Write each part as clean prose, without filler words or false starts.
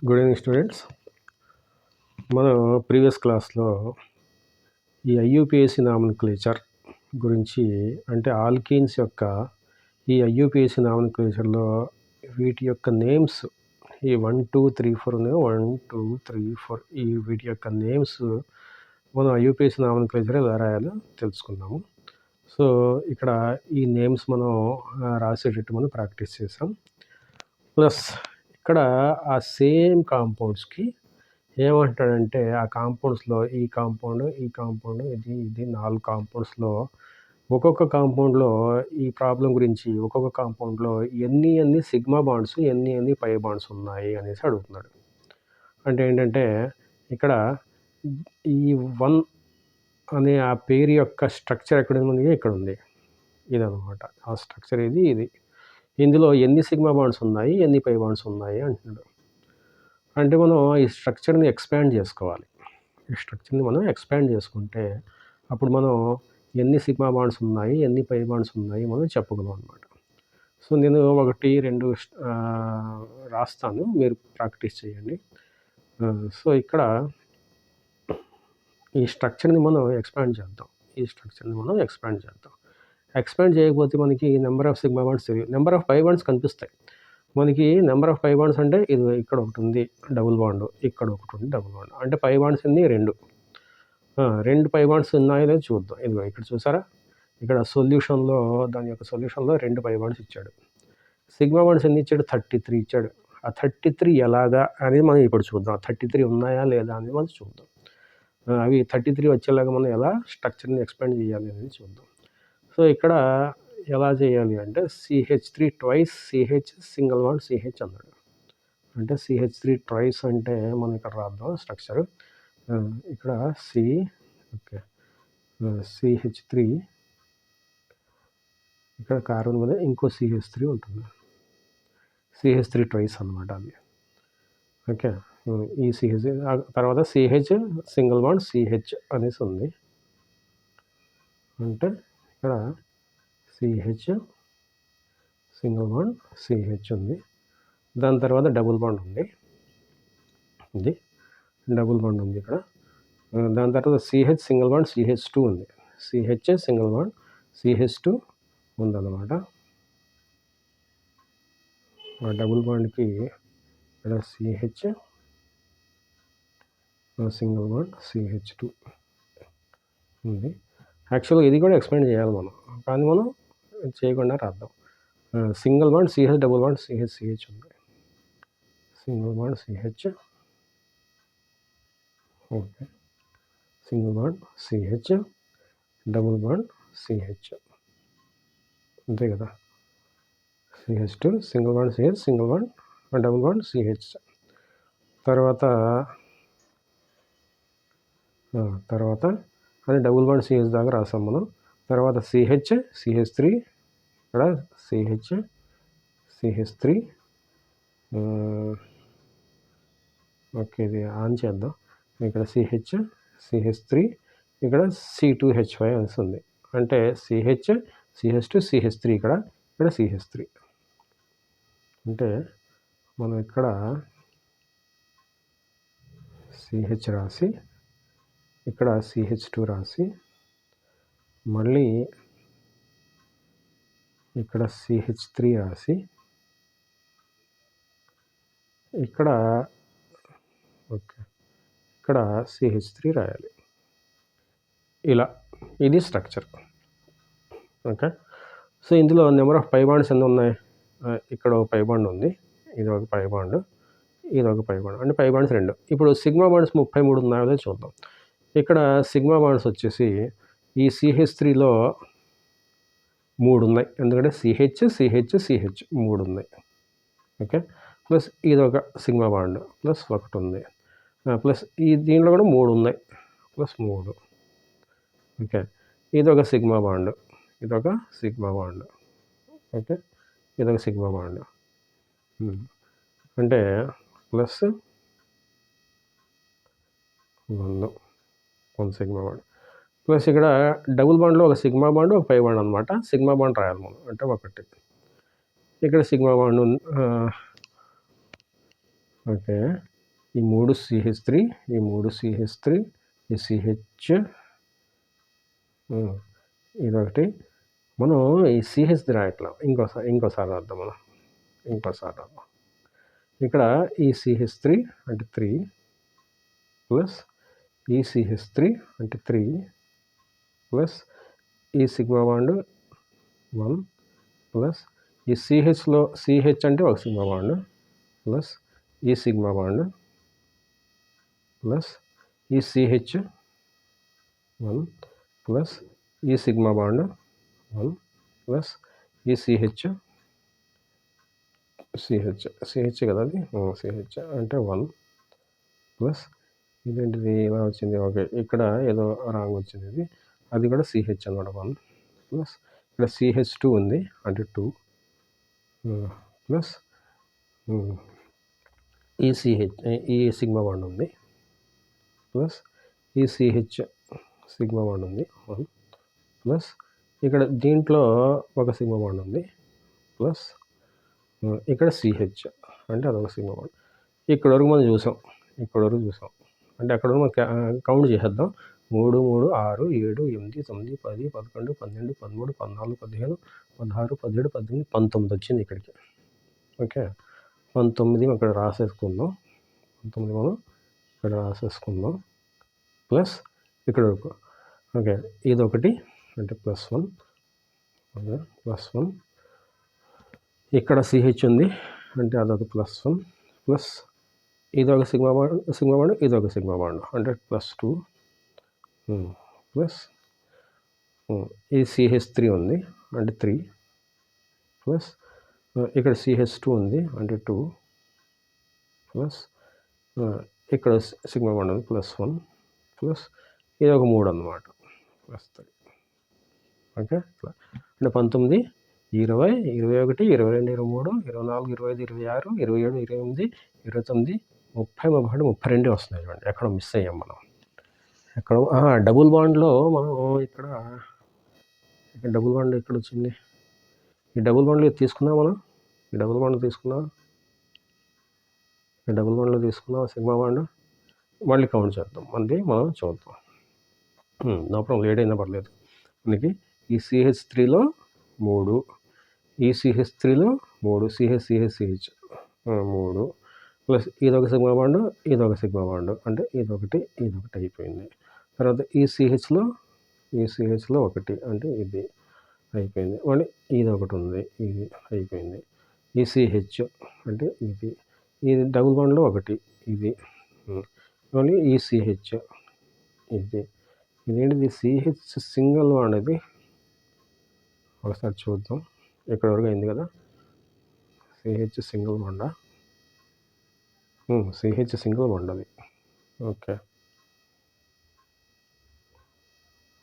Good evening students. మనం previous క్లాస్లో ఈ ఐయుపిఏసి నామన్క్లేచర్ గురించి, అంటే ఆల్కీన్స్ యొక్క ఈ ఐయుపిఏసి నామన్క్లేచర్లో వీటి యొక్క నేమ్స్, ఈ 1 2 3 4 ఉన్నాయి, 1 2 3 4 ఈ వీటి యొక్క నేమ్స్ మనం ఐయుపిఏసి నామన్క్లేచర్ ఎలా రాయాలో తెలుసుకున్నాము. సో ఇక్కడ ఈ నేమ్స్ మనం రాసేటట్టు మనం ప్రాక్టీస్ చేసాం. ప్లస్ ఇక్కడ ఆ సేమ్ కాంపౌండ్స్కి ఏమంటాడంటే, ఆ కాంపౌండ్స్లో ఈ కాంపౌండ్ ఇది 4 కాంపౌండ్స్లో ఒక్కొక్క కాంపౌండ్లో ఈ ప్రాబ్లం గురించి ఒక్కొక్క కాంపౌండ్లో ఎన్ని సిగ్మా బాండ్స్ ఎన్ని పై బాండ్స్ ఉన్నాయి అనేసి అడుగుతున్నాడు. అంటే ఏంటంటే ఇక్కడ ఈ 1 అనే ఆ పేరు యొక్క స్ట్రక్చర్ ఎక్కడ ఉంది, ఇక్కడ ఉంది. ఇదనమాట ఆ స్ట్రక్చర్, ఇది ఇందులో ఎన్ని సిగ్మా బాండ్స్ ఉన్నాయి, ఎన్ని పై బాండ్స్ ఉన్నాయి అంటున్నాడు. అంటే మనం ఈ స్ట్రక్చర్ని ఎక్స్పాండ్ చేసుకోవాలి. ఈ స్ట్రక్చర్ని మనం ఎక్స్పాండ్ చేసుకుంటే అప్పుడు మనం ఎన్ని సిగ్మా బాండ్స్ ఉన్నాయి, ఎన్ని పై బాండ్స్ ఉన్నాయి మనం చెప్పగలం అనమాట. సో నేను 1 2 రాస్తాను, మీరు ప్రాక్టీస్ చేయండి. సో ఇక్కడ ఈ స్ట్రక్చర్ని మనం ఎక్స్పాండ్ చేద్దాం. ఎక్స్పాండ్ చేయకపోతే మనకి నెంబర్ ఆఫ్ సిగ్మా బాండ్స్ తెలియదు, నెంబర్ ఆఫ్ పై బాండ్స్ కనిపిస్తాయి మనకి. నెంబర్ ఆఫ్ పై బాండ్స్ అంటే ఇది ఇక్కడ ఒకటి ఉంది డబుల్ బాండ్, ఇక్కడ ఒకటి ఉంది డబుల్ బాండ్, అంటే పై బాండ్స్ అన్ని 2 పై బాండ్స్ ఉన్నాయో లేదో చూద్దాం. ఇదిగో ఇక్కడ చూసారా, ఇక్కడ సొల్యూషన్లో దాని యొక్క సొల్యూషన్లో 2 పై బాండ్స్ ఇచ్చాడు. సిగ్మా బాండ్స్ ఎన్ని ఇచ్చాడు, 33 ఇచ్చాడు. ఆ 33 ఎలాగా అనేది మనం ఇప్పుడు చూద్దాం. 33 ఉన్నాయా లేదా అనేది మనం చూద్దాం. అవి 33 వచ్చేలాగా మనం ఎలా స్ట్రక్చర్ని ఎక్స్పాండ్ చేయాలి అనేది చూద్దాం. సో ఇక్కడ ఎలా చేయాలి అంటే CH3 twice CH single bond CH అన్నాడు. అంటే CH3 ట్వైస్ అంటే మనం ఇక్కడ రాద్దాం స్ట్రక్చర్. ఇక్కడ CH3, ఇక్కడ కార్బన్ మీద ఇంకో CH3 ఉంటుంది, CH3 ట్వైస్ అనమాట అది. ఓకే, ఈ CH తర్వాత CH సింగిల్ బాండ్ CH అనేసి ఉంది. అంటే ఇక్కడ CH సింగిల్ బాండ్ CH ఉంది. దాని తర్వాత డబుల్ బాండ్ ఉంది, ఇది డబుల్ బాండ్ ఉంది ఇక్కడ. దాని తర్వాత CH సింగిల్ బాండ్ CH2 ఉంది, CH సింగిల్ బాండ్ CH2 ఉందన్నమాట. డబుల్ బాండ్కి ఇక్కడ CH సింగిల్ బాండ్ CH2 ఉంది. యాక్చువల్గా ఇది కూడా ఎక్స్పాండ్ చేయాలి మనం, కానీ మనం చేయకుండా రాద్దాం. Single bond CH double bond CH ఉంది, single bond CH, okay, single bond CH double bond CH, అంతే కదా. CH2 single bond CH single bond double bond CH. తర్వాత అది డబుల్ బాండ్ CH దాకా రాసాం మనం. తర్వాత CH3, ఇక్కడ CH3, ఓకే, ఇది ఆన్ చేద్దాం. ఇక్కడ CH3, ఇక్కడ C2H5 అనేసి ఉంది. అంటే CH2 CH3, ఇక్కడ CH3. అంటే మనం ఇక్కడ CH రాసి, ఇక్కడ CH2 రాసి, మళ్ళీ ఇక్కడ CH3 రాసి, ఇక్కడ CH3 రాయాలి. ఇలా ఇది స్ట్రక్చర్. ఓకే, సో ఇందులో నెంబర్ ఆఫ్ పై బాండ్స్ ఎన్ని ఉన్నాయి, ఇక్కడ ఒక పై బాండ్ ఉంది, ఇది ఒక పై బాండ్, ఇది ఒక పై బాండ్, అంటే పై బాండ్స్ 2. ఇప్పుడు సిగ్మా బాండ్స్ 33 ఉన్నాయో లేదో చూద్దాం. ఇక్కడ సిగ్మా బాండ్స్ వచ్చేసి ఈ CH3లో 3 ఉన్నాయి, ఎందుకంటే CH 3 ఉన్నాయి. ఓకే, ప్లస్ ఇది ఒక సిగ్మా బాండ్ ప్లస్ 1 ఉంది, ప్లస్ ఈ దీంట్లో కూడా 3 ఉన్నాయి, ప్లస్ 3. ఓకే, ఇదొక సిగ్మా బాండ్, ఓకే, ఇదొక సిగ్మా బాండ్. అంటే ప్లస్ 1 సిగ్మా బాండ్, ప్లస్ ఇక్కడ డబుల్ బాండ్లో ఒక సిగ్మా బాండ్ ఒక పై బాండ్ అనమాట. సిగ్మా బాండ్ రాయాలి మనం, అంటే 1. ఇక్కడ సిగ్మా బాండ్ ఉంది, ఓకే, ఈ 3 CH3, ఈ 3 CH3, ఈ CH, ఇదొకటి. మనం ఈ CH రాయట్లా, ఇంకోసారి రాద్దాం మనం. ఇక్కడ ఈ CH3 అంటే 3 ప్లస్ ఈ CH3 అంటే 3 ప్లస్ ఈ సిగ్మా బాండ్ 1 ప్లస్ ఈ CHలో CH అంటే ఒక సిగ్మా బాండ్ ప్లస్ ఈ సిగ్మా బాండ్ ప్లస్ ఈ CH 1 ప్లస్ ఈ సిగ్మా బాండ్ 1 ప్లస్ ఈ CH కదా అది, CH అంటే 1 ప్లస్ ఇదేంటిది ఇలా వచ్చింది, ఓకే ఇక్కడ ఏదో రాంగ్ వచ్చింది, అది కూడా CH అన్నమాట 1 ప్లస్ ఇక్కడ CH2 ఉంది అంటే 2 ప్లస్ ఈ CH ఈ సిగ్మా బాండ్ ఉంది ప్లస్ ఈ CH సిగ్మా బాండ్ ఉంది 1 ప్లస్ ఇక్కడ దీంట్లో ఒక సిగ్మా బాండ్ ఉంది ప్లస్ ఇక్కడ CH అంటే అదొక సిగ్మా బాండ్. ఇక్కడ వరకు మనం చూసాం అంటే అక్కడ మనం కౌంట్ చేసేద్దాం. 3, 3, 6, 7, 8, 9, 10, 11, 12, 13, 14, 15, 16, 17, 18, 19 వచ్చింది ఇక్కడికి. ఓకే, 19 ఇక్కడ రాసేసుకుందాం. 19 మనం ఇక్కడ రాసేసుకుందాం ప్లస్ ఇక్కడ వరకు. ఓకే, ఇదొకటి అంటే +1, ఓకే +1. ఇక్కడ CH ఉంది అంటే అదొక +1 ప్లస్ ఇదొక సిగ్మా బాండ్ ఇదొక సిగ్మా బాండ్ అంటే +2 ప్లస్ ఈ CH3 ఉంది అంటే 3 ప్లస్ ఇక్కడ CH2 ఉంది అంటే 2 ప్లస్ ఇక్కడ సిగ్మా బాండ్ ఉంది +1 ప్లస్ ఇది ఒక 3 అన్నమాట ప్లస్ 3. ఓకే, అంటే 19, 20, 21, 22, 23, 24, 25, 26, 27, 28, 29, 30, 31, 32 వస్తున్నాయి చూడండి. ఎక్కడ మిస్ అయ్యాం మనం. ఎక్కడ డబుల్ బాండ్లో మనం ఇక్కడ డబుల్ బాండ్ ఎక్కడ వచ్చింది? ఈ డబుల్ బాండ్లో తీసుకున్నాం మనం. ఈ డబుల్ బాండ్లో తీసుకున్నాం సిగ్మా బాండ్. మళ్ళీ కౌంట్ చేద్దాం, మళ్ళీ మనం చూద్దాం. నా ప్రాబ్లం లేట్ అయినా పర్లేదు. మనకి ఈ CH3లో 3, ఈ CH3లో 3, CH 3 ప్లస్ ఇదొక సిగ్మా బాండ్ ఇదొక సిగ్మా బాండ్ అంటే ఇదొకటి అయిపోయింది. తర్వాత ఈ CHలో 1 అంటే ఇది అయిపోయింది. మళ్ళీ ఇది ఒకటి ఉంది, ఇది అయిపోయింది. ఈ CH అంటే ఇది డబుల్ బాండ్లో 1 ఇది. మళ్ళీ ఈ CH ఇదేంటిది CH సింగిల్ బాండ్. ఇది ఒకసారి చూద్దాం. ఇక్కడ వరకు అయింది కదా. CH సింగిల్ బాండా? CH సింగిల్ బాండ్ అది. ఓకే,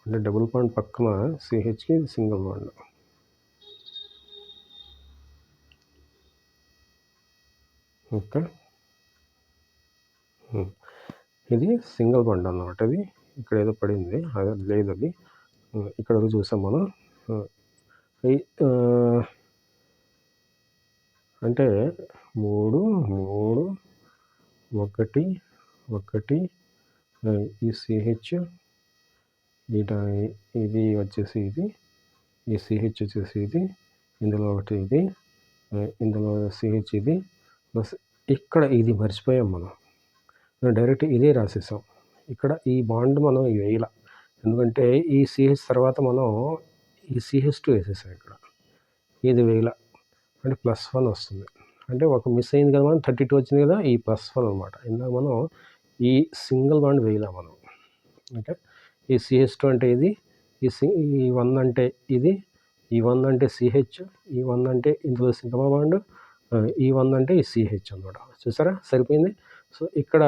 అంటే డబుల్ బాండ్ పక్కన CHకి సింగిల్ బాండ్. ఓకే, ఇది సింగిల్ బాండ్ అన్నమాట. అది ఇక్కడ ఏదో పడింది, అదే లేదు. అది ఇక్కడ వరకు చూసాం మనం. అంటే 3, 3, 1, 1 ఈ CH ఇది వచ్చేసి ఇది, ఈ CH వచ్చేసి ఇది, ఇందులో ఒకటి ఇది, ఇందులో CH ఇది ప్లస్ ఇక్కడ ఇది మర్చిపోయాం మనం. డైరెక్ట్ ఇదే రాసేసాం. ఇక్కడ ఈ బాండ్ మనం వేయాల, ఎందుకంటే ఈ CH తర్వాత మనం ఈ CH2 వేసేసాం. ఇక్కడ ఇది వేయాల అంటే +1 వస్తుంది. అంటే ఒక మిస్ అయింది కదా మనం, 32 వచ్చింది కదా, ఈ +1 అనమాట. ఇందాక మనం ఈ సింగిల్ బాండ్ వేయాల మనం. ఓకే, ఈ CH2 అంటే ఇది, ఈ 1 అంటే ఇది, ఈ 1 అంటే CH, ఈ 1 అంటే ఇందులో సిగ్మా బాండ్, ఈ 1 అంటే ఈ CH అనమాట. చూసారా, సరిపోయింది. సో ఇక్కడ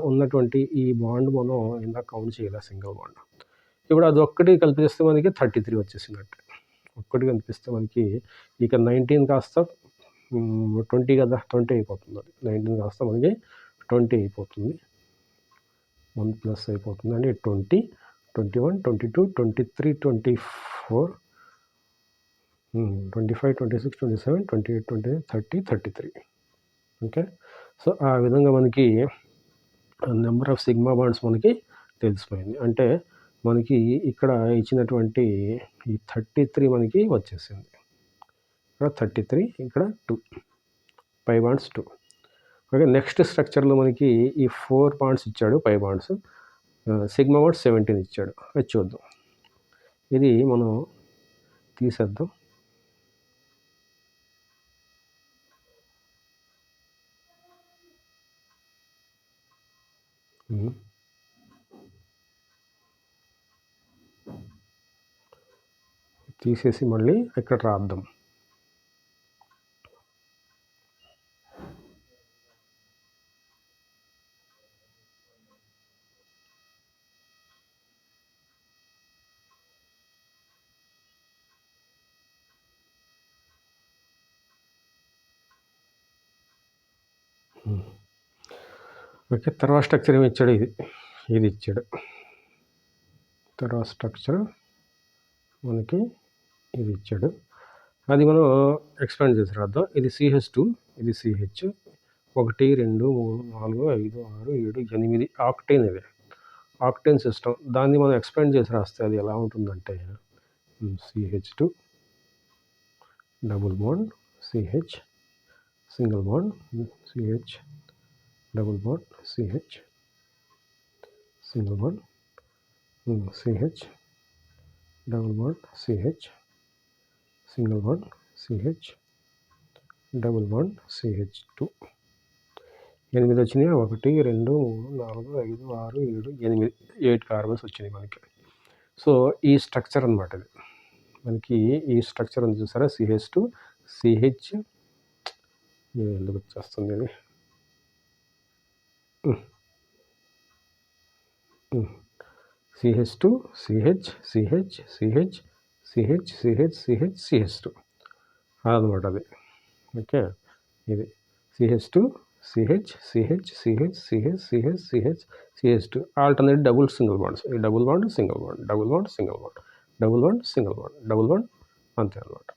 ఉన్నటువంటి ఈ బాండ్ మనం ఇందాక కౌంట్ చేయాలి, సింగిల్ బాండ్. ఇప్పుడు అది ఒక్కటి కలిపిస్తే మనకి 33 వచ్చేసినట్టు. ఒక్కటి కనిపిస్తే మనకి ఇక 19 కాస్త 20 కదా, 20 అయిపోతుంది. అది 19 కాస్త మనకి 20 అయిపోతుంది. 1 ప్లస్ అయిపోతుంది అంటే 20, 21, 22, 23, 24, 25, 26, 27, 28, 29, 30, 33. ఓకే, సో, ఆ విధంగా మనకి నెంబర్ ఆఫ్ సిగ్మా బాండ్స్ మనకి తెలిసిపోయింది. అంటే మనకి ఇక్కడ ఇచ్చినటువంటి ఈ 33 మనకి వచ్చేసింది. ఇక్కడ 33, ఇక్కడ 2 పై బాండ్స్ 2. ఓకే. నెక్స్ట్ స్ట్రక్చర్‌లో మనకి ఈ 4 బాండ్స్ ఇచ్చాడు పై బాండ్స్. సిగ్మా బాండ్స్ 17 ఇచ్చాడు. అది చూద్దాం. ఇది మనం తీసేద్దాం. తీసేసి మళ్ళీ ఇక్కడ రాద్దాం. ఓకే. తర్వాత స్ట్రక్చర్ ఏమి ఇచ్చాడు? ఇది ఇచ్చాడు. తర్వాత స్ట్రక్చర్ మనకి ఇది ఇచ్చాడు. అది మనం ఎక్స్పాండ్ చేసి రాద్దాం. ఇది CH2, ఇది CH. 1, 2, 3, 4, 5, 6, 7, 8 ఆక్టేన్ ఇది. Octane system. దాన్ని మనం ఎక్స్పాండ్ చేసి రాస్తే అది ఎలా ఉంటుందంటే CH2 double bond CH single bond CH double bond CH single bond CH double bond CH single bond CH double bond CH2. 8 వచ్చినాయి. 1, 2, 3, 4, 5, 6, 7, 8 కార్బన్స్ వచ్చినాయి మనకి. సో, ఈ స్ట్రక్చర్ అనమాట ఇది. మనకి ఈ స్ట్రక్చర్ ఉంది చూసారా? CH2 CH ఎందుకు వచ్చేస్తుంది ఇది? CH2 CH CH CH CH CH CH CH2 అదనమాట అది. ఓకే. ఇది CH2 CH CH CH CH CH CH CH2 alternate double single bonds. ఈ double bond single bond, double bond single bond, double bond single bond, double bond అంతే అనమాట.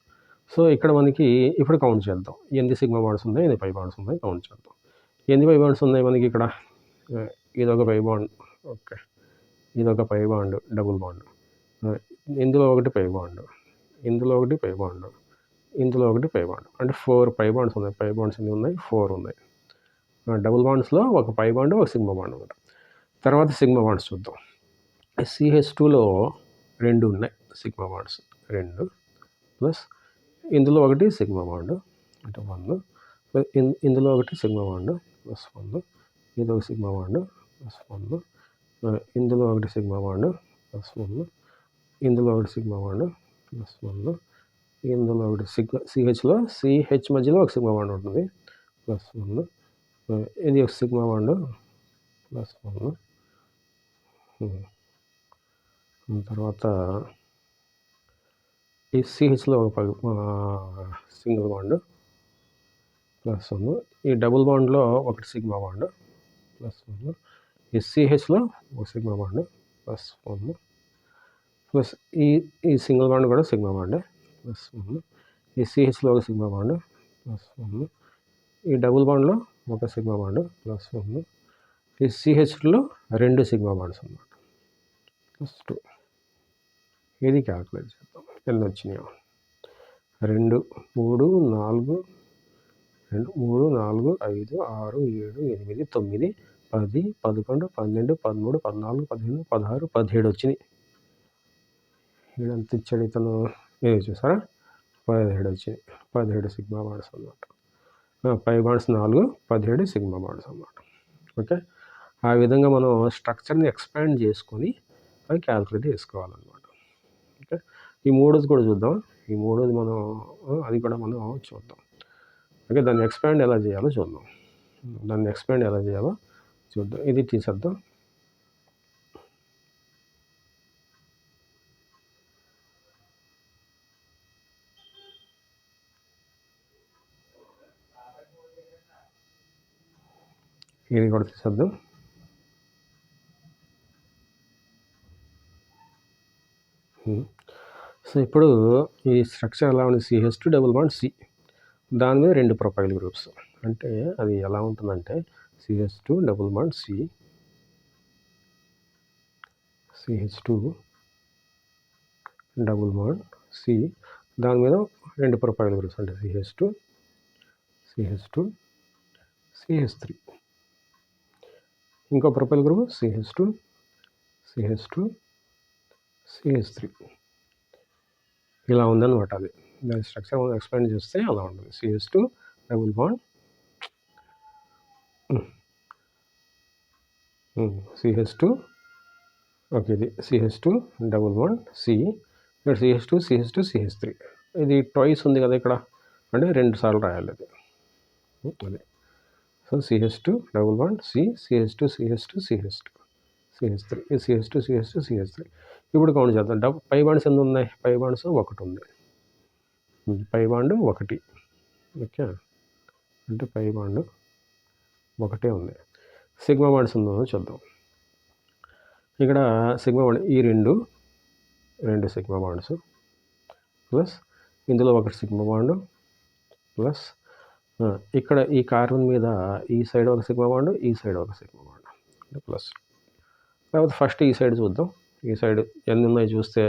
So, ఇక్కడ మనకి ఇప్పుడు count చేద్దాం. ఎన్ని సిగ్మా బాండ్స్ ఉన్నాయి, ఎన్ని పై బాండ్స్ ఉన్నాయి కౌంట్ చేద్దాం. ఎన్ని పై బాండ్స్ ఉన్నాయి మనకి ఇక్కడ? ఇదొక పై బాండ్. ఓకే. ఇదొక పై బాండ్, డబుల్ బాండ్. ఇందులో ఒకటి పై బాండ్, ఇందులో ఒకటి పై బాండ్, ఇందులో ఒకటి పై బాండ్. అంటే 4 పై బాండ్స్ ఉన్నాయి. పై బాండ్స్ ఎన్ని ఉన్నాయి? 4 ఉన్నాయి. డబుల్ బాండ్స్లో ఒక పై బాండ్, ఒక సిగ్మా బాండ్ అనమాట. తర్వాత సిగ్మా బాండ్స్ చూద్దాం. CH2లో 2 ఉన్నాయి సిగ్మా బాండ్స్. 2 ప్లస్ ఇందులో ఒకటి సిగ్మా బాండ్ అంటే 1, ఇందులో ఒకటి సిగ్మా బాండ్ ప్లస్ 1, ఇదొక సిగ్మా బాండ్ ప్లస్ 1, ఇందులో ఒకటి సిగ్మా బాండ్ ప్లస్ 1, ఇందులో ఒకటి సిగ్మా బాండ్ ప్లస్ 1, ఇందులో ఒకటి CHలో CH మధ్యలో ఒక సిగ్మా బాండ్ ఉంటుంది ప్లస్ 1, ఇది ఒక సిగ్మా బాండ్ ప్లస్ 1, తర్వాత ఈ CHలో ఒక సింగిల్ బాండ్ ప్లస్ 1, ఈ డబుల్ బాండ్లో ఒకటి సిగ్మా బాండ్ ప్లస్ 1, ఈ CHలో ఒక సిగ్మా బాండ్ ప్లస్ 1, ప్లస్ ఈ సింగిల్ బాండ్ కూడా సిగ్మా బాండ్ ప్లస్ 1, ఈ CHలో ఒక సిగ్మా బాండ్ ప్లస్ 1, ఈ డబుల్ బాండ్లో ఒక సిగ్మా బాండ్ ప్లస్ 1, ఈ CHలో 2 సిగ్మా బాండ్స్ అన్నమాట ప్లస్ 2. ఇది క్యాల్కులేట్ చేద్దాం ఎన్ని వచ్చినాయో. 2, 3, 4, 2, 3, 4, 5, 6, 7, 8, 9, 10, 11, 12, 13, 14, 15, 16, 17 వచ్చినాయి. ఎంత ఇచ్చాడు ఇతను? ఇది చూసారా? 17 వచ్చినాయి. 17 సిగ్మా బాండ్స్ అన్నమాట. పై బాండ్స్ 4, 17 సిగ్మా బాండ్స్ అన్నమాట. ఓకే. ఆ విధంగా మనం స్ట్రక్చర్ని ఎక్స్పాండ్ చేసుకొని అది క్యాల్కులేట్ చేసుకోవాలన్నమాట. ఓకే. ఈ మూడోది కూడా చూద్దాం. ఈ మూడోది మనం అది కూడా మనం చూద్దాం. ఓకే. దాన్ని ఎక్స్పాండ్ ఎలా చేయాలో చూద్దాం. ఇది తీసేద్దాం. ఇది కూడా తీసేద్దాం. సో, ఇప్పుడు ఈ స్ట్రక్చర్ ఎలా ఉంది? CH2 double bond C. దాని మీద 2 ప్రొపైల్ గ్రూప్స్. అంటే అది ఎలా ఉంటుందంటే CH2 double bond CH2 double bond C, దాని మీద 2 ప్రొపైల్ గ్రూప్స్ అంటే CH2 CH3. ఇంకో ప్రొపైల్ గ్రూప్ CH2 CH3. ఇలా ఉందన్నమాట. అది దాని స్ట్రక్చర్ మనం ఎక్స్ప్లెయిన్ చేస్తే అలా ఉంటుంది. CH2 double bond CH2, okay, ఇది CH2 డబుల్ బాండ్ C, ఇక్కడ CH3. ఇది ట్వైస్ ఉంది కదా ఇక్కడ, అంటే 2 సార్లు రాయాలి అది. అది so CH2 double bond C, CH2 CH3, ఇది CH2 ఇప్పుడు కౌంట్ చేద్దాం. పై బాండ్స్ ఎన్ని ఉన్నాయి? పై బాండ్స్ 1 ఉంది. పై బాండ్ 1, ఓకే, అంటే పై బాండ్ 1 ఉంది. సిగ్మా బాండ్స్ ఉందో చూద్దాం. ఇక్కడ సిగ్మా బాండ్ ఈ రెండు సిగ్మా బాండ్స్ ప్లస్ ఇందులో 1 సిగ్మా బాండ్ ప్లస్ ఇక్కడ ఈ కార్బన్ మీద ఈ సైడ్ 1 సిగ్మా బాండ్, ఈ సైడ్ 1 సిగ్మా బాండ్ అంటే ప్లస్. లేకపోతే ఫస్ట్ ఈ సైడ్ చూద్దాం. ఈ సైడ్ ఎన్ని ఉన్నాయి చూస్తే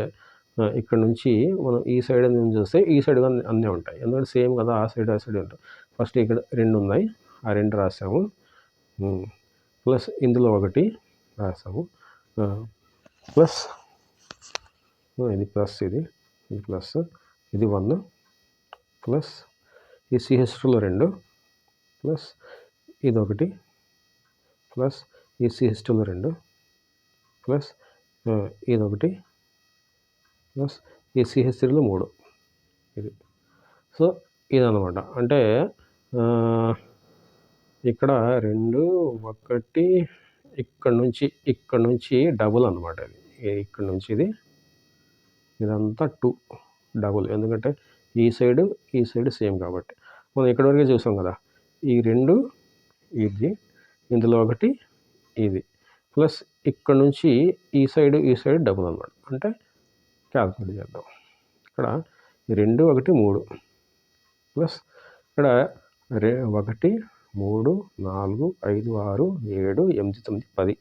ఇక్కడ నుంచి మనం ఈ సైడ్ నుంచి చూస్తే ఈ సైడ్ అన్నీ ఉంటాయి. ఎందుకంటే సేమ్ కదా, ఆ సైడ్ ఉంటాయి. ఫస్ట్ ఇక్కడ 2 ఉన్నాయి, ఆ 2 రాసాము. ప్లస్ ఇందులో 1 రాసాము. ప్లస్ ఇది ప్లస్, ఇది ప్లస్, ఇది 1 ప్లస్ ఈ CH2లో 2 ప్లస్ ఇది 1 ప్లస్ ఈ CH2లో 2 ప్లస్ ఇది 1 ప్లస్ ఈ CH3లో 3. ఇది సో ఇదన్నమాట. అంటే ఇక్కడ 2 1 ఇక్కడ నుంచి డబుల్ అనమాట. ఇది ఇక్కడ నుంచి ఇదంతా 2 డబుల్, ఎందుకంటే ఈ సైడ్ సేమ్ కాబట్టి. మనం ఇక్కడ వరకే చూసాం కదా, ఈ 2 ఇది, ఇందులో 1 ఇది, ప్లస్ ఇక్కడ నుంచి ఈ సైడ్ డబుల్ అనమాట. అంటే క్యాల్కులేట్ చేద్దాం. ఇక్కడ 2 1 3 ప్లస్ ఇక్కడ 1 3 4 5 6 7 8 9 10.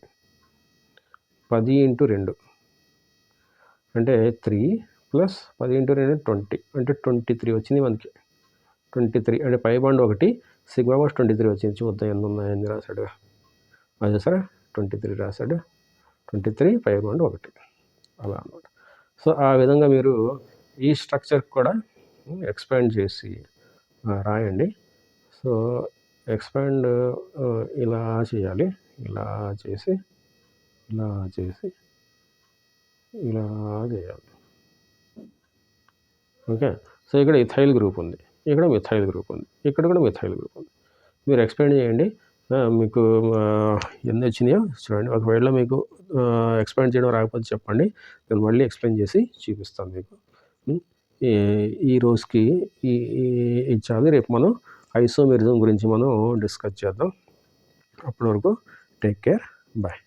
10 × 2 అంటే 3 ప్లస్ 10 × 2 20, అంటే 23 వచ్చింది మనకి. 23 అంటే పై బాండ్ 1, సిగ్మా బాండ్ 23 వచ్చింది. చూద్దాం ఎన్ని ఉన్నాయి, ఎన్ని రాశాడు. అది సార్ 23 రాశాడు. 23 పై బాండ్ 1 అలా అన్నమాట. సో ఆ విధంగా మీరు ఈ స్ట్రక్చర్ కూడా ఎక్స్పాండ్ చేసి రాయండి. సో ఎక్స్పాండ్ ఇలా చేయాలి, ఇలా చేసి ఇలా చేయాలి. ఓకే, సో ఇక్కడ ఇథైల్ గ్రూప్ ఉంది, ఇక్కడ మిథైల్ గ్రూప్ ఉంది, ఇక్కడ కూడా మిథైల్ గ్రూప్ ఉంది. మీరు ఎక్స్పాండ్ చేయండి. మీకు ఎన్ని వచ్చినాయో చూడండి. ఒకవేళ మీకు ఎక్స్పాండ్ చేయడం రాకపోతే చెప్పండి, నేను మళ్ళీ ఎక్స్ప్లెయిన్ చేసి చూపిస్తాను మీకు. ఈ రోజుకి ఇది చాలు. రేపు మనం ఐసోమెరిజం గురించి మనం డిస్కస్ చేద్దాం. అప్పటి వరకు టేక్ కేర్, బాయ్.